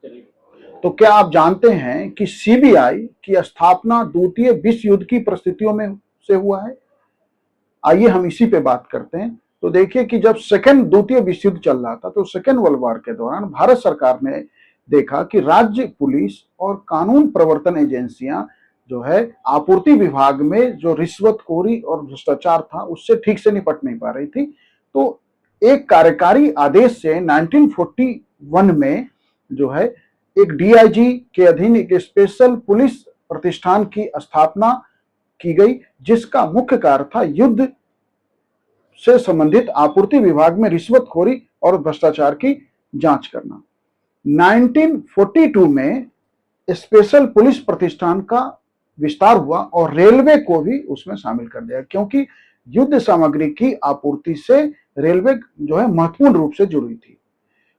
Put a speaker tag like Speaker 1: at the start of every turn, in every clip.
Speaker 1: तो क्या आप जानते हैं कि सीबीआई की स्थापना द्वितीय विश्व युद्ध की परिस्थितियों में से हुआ है? आइए हम इसी पे बात करते हैं। तो देखिए कि जब द्वितीय विश्व युद्ध चल रहा था, तो सेकेंड वर्ल्ड वॉर के दौरान भारत सरकार ने देखा कि राज्य पुलिस और कानून प्रवर्तन एजेंसियां जो है आपूर्ति विभाग में जो रिश्वतखोरी और भ्रष्टाचार था उससे ठीक से निपट नहीं पा रही थी। तो एक कार्यकारी आदेश से 1941 में जो है एक डीआईजी के अधीन एक स्पेशल पुलिस प्रतिष्ठान की स्थापना की गई, जिसका मुख्य कार्य था युद्ध से संबंधित आपूर्ति विभाग में रिश्वतखोरी और भ्रष्टाचार की जांच करना। 1942 में स्पेशल पुलिस प्रतिष्ठान का विस्तार हुआ और रेलवे को भी उसमें शामिल कर दिया, क्योंकि युद्ध सामग्री की आपूर्ति से रेलवे जो है महत्वपूर्ण रूप से जुड़ी थी।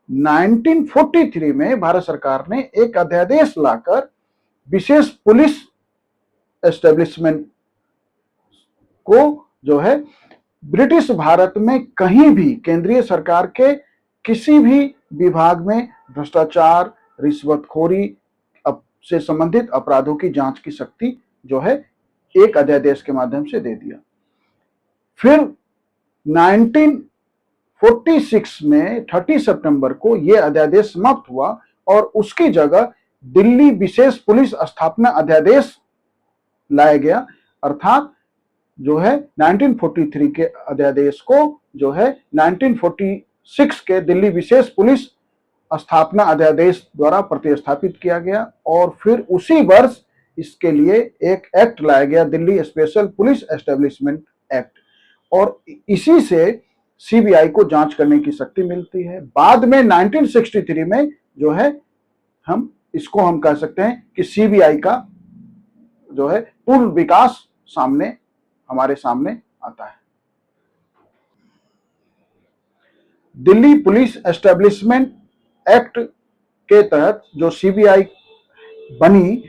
Speaker 1: 1943 में भारत सरकार ने एक अध्यादेश लाकर विशेष पुलिस एस्टेब्लिशमेंट को जो है ब्रिटिश भारत में कहीं भी केंद्रीय सरकार के किसी भी विभाग में भ्रष्टाचार, रिश्वतखोरी से संबंधित अपराधों की जांच की शक्ति जो है एक अध्यादेश के माध्यम से दे दिया। फिर 1946 में 30 सितंबर को यह अध्यादेश समाप्त हुआ और उसकी जगह दिल्ली विशेष पुलिस स्थापना अध्यादेश लाया गया, अर्थात जो है 1943 के अध्यादेश को जो है 1946 के दिल्ली विशेष पुलिस स्थापना अध्यादेश द्वारा प्रतिस्थापित किया गया और फिर उसी वर्ष इसके लिए एक एक्ट लाया गया, Delhi special police establishment act, और इसी से सीबीआई को जांच करने की शक्ति मिलती है। बाद में 1963 में जो है हम कह सकते हैं कि सीबीआई का जो है पूर्ण विकास हमारे सामने आता है। दिल्ली पुलिस एस्टेब्लिशमेंट एक्ट के तहत जो सीबीआई बनी,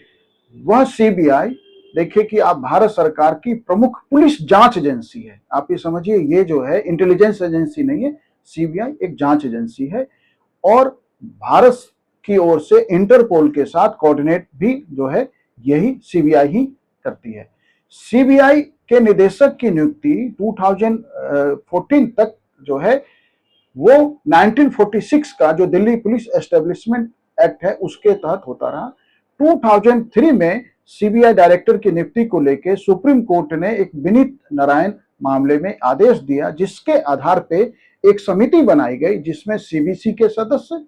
Speaker 1: वह सीबीआई देखिए कि आप भारत सरकार की प्रमुख पुलिस जांच एजेंसी है। आप ये समझिए, ये जो है इंटेलिजेंस एजेंसी नहीं है, सीबीआई एक जांच एजेंसी है और भारत की ओर से इंटरपोल के साथ कोऑर्डिनेट भी जो है यही सीबीआई ही करती है। सीबीआई के निदेशक की नियुक्ति 2014 तक जो है वो 1946 का जो दिल्ली पुलिस एस्टेब्लिशमेंट एक्ट है उसके तहत होता रहा। 2003 में सीबीआई डायरेक्टर की नियुक्ति को लेकर सुप्रीम कोर्ट ने एक विनीत नारायण मामले में आदेश दिया, जिसके आधार पे एक समिति बनाई गई जिसमें सीबीसी के सदस्य,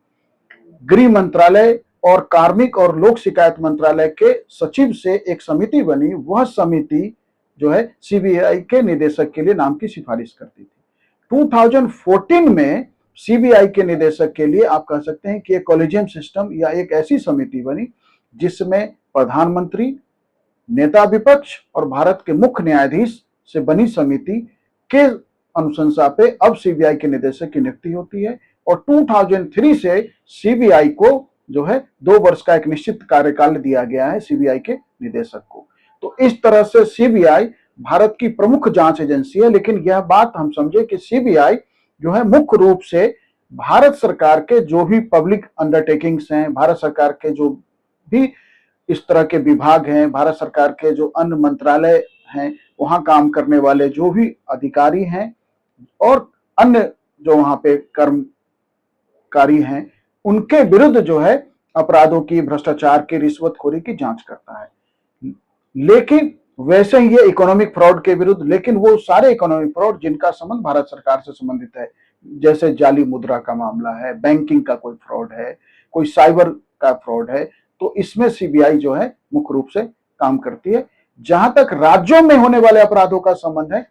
Speaker 1: गृह मंत्रालय और कार्मिक और लोक शिकायत मंत्रालय के सचिव से एक समिति बनी। वह समिति जो है सीबीआई के निदेशक के लिए नाम की सिफारिश करती थी। 2014 में सीबीआई के निदेशक के लिए आप कह सकते हैं कि एक कॉलेजियम सिस्टम या एक ऐसी समिति बनी जिसमें प्रधानमंत्री, नेता विपक्ष और भारत के मुख्य न्यायाधीश से बनी समिति के अनुशंसा पे अब सीबीआई के निदेशक की नियुक्ति होती है और 2003 से सीबीआई को जो है 2 वर्ष का एक निश्चित कार्यकाल दिया गया है सीबीआई के निदेशक को। तो इस तरह से सीबीआई भारत की प्रमुख जांच एजेंसी है। लेकिन यह बात हम समझे कि सीबीआई जो है मुख्य रूप से भारत सरकार के जो भी पब्लिक अंडरटेकिंग्स हैं, भारत सरकार के जो भी इस तरह के विभाग हैं, भारत सरकार के जो अन्य मंत्रालय हैं, वहां काम करने वाले जो भी अधिकारी हैं और अन्य जो वहां पे कर्मकारी हैं, उनके विरुद्ध जो है अपराधों की, भ्रष्टाचार की, रिश्वतखोरी की जांच करता है। लेकिन वैसे ही ये इकोनॉमिक फ्रॉड के विरुद्ध, लेकिन वो सारे इकोनॉमिक फ्रॉड जिनका संबंध भारत सरकार से संबंधित है, जैसे जाली मुद्रा का मामला है, बैंकिंग का कोई फ्रॉड है, कोई साइबर का फ्रॉड है, तो इसमें सीबीआई जो है मुख्य रूप से काम करती है। जहां तक राज्यों में होने वाले अपराधों का संबंध है,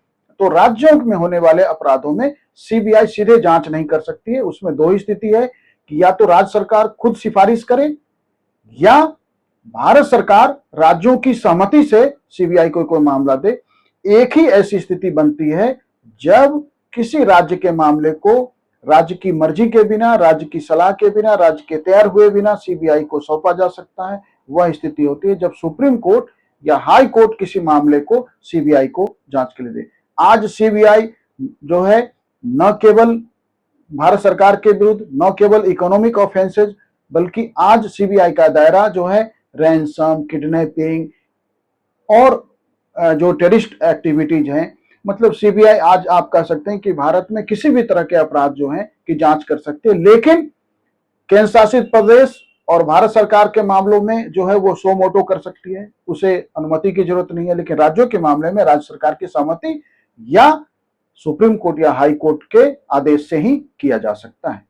Speaker 1: तो राज्यों में होने वाले अपराधों में सीबीआई सीधे जांच नहीं कर सकती है। उसमें 2 स्थिति है कि या तो राज्य सरकार खुद सिफारिश करे या भारत सरकार राज्यों की सहमति से सीबीआई को कोई मामला दे। एक ही ऐसी स्थिति बनती है जब किसी राज्य के मामले को राज्य की मर्जी के बिना, राज्य की सलाह के बिना, राज्य के तैयार हुए बिना सीबीआई को सौंपा जा सकता है। वह स्थिति होती है जब सुप्रीम कोर्ट या हाई कोर्ट किसी मामले को सीबीआई को जांच के लिए दे। आज सीबीआई जो है न केवल भारत सरकार के विरुद्ध, न केवल इकोनॉमिक ऑफेंसेज, बल्कि आज सीबीआई का दायरा जो है रैंसम, किडनैपिंग और जो टेररिस्ट एक्टिविटीज हैं, मतलब सीबीआई आज आप कह सकते हैं कि भारत में किसी भी तरह के अपराध जो हैं की जांच कर सकते हैं। लेकिन केंद्र शासित प्रदेश और भारत सरकार के मामलों में जो है वो सो मोटो कर सकती है, उसे अनुमति की जरूरत नहीं है। लेकिन राज्यों के मामले में राज्य सरकार की सहमति या सुप्रीम कोर्ट या हाई कोर्ट के आदेश से ही किया जा सकता है।